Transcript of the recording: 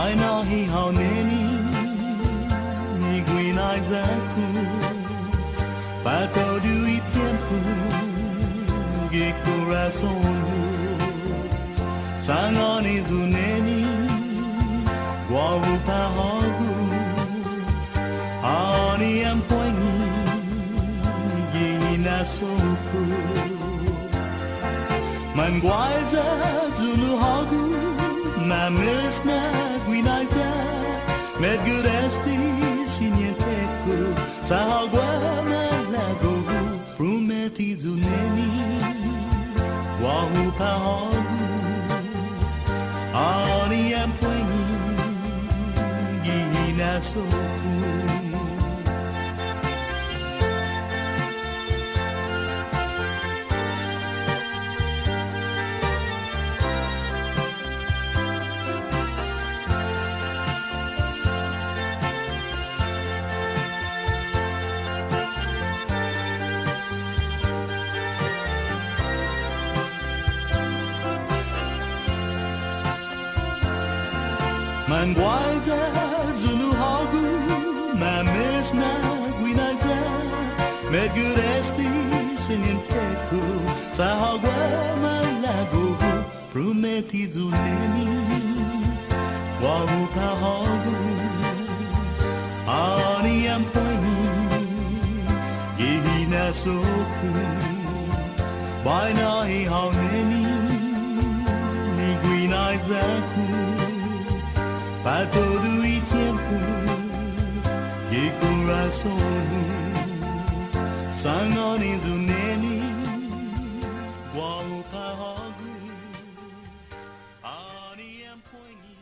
By now he how Nene ni Guinaiya ku Pato du I tiempo Ge corazón Sangoni zu Nene Guau pa hogu Ani am poingi Gina soku Man guaiza zulu hogu Na mesna Guinaiya Med guresti sinyeteku Sa agua malago Prometi zu Nene Wahu pa hogu Ani am poingi Gina soku Man guaiza zulu hogu Na mesna Guinaiya Med guresti sinyenteku Sa agua malago Prometi zu Nene Wahu pa hogu Ani am poingi Gihina soku By now he how Nene Ni Guinaiya ku Pa todo I tiempo E corazón Sangoni zu Nene Guau pa hogu Ani am poingi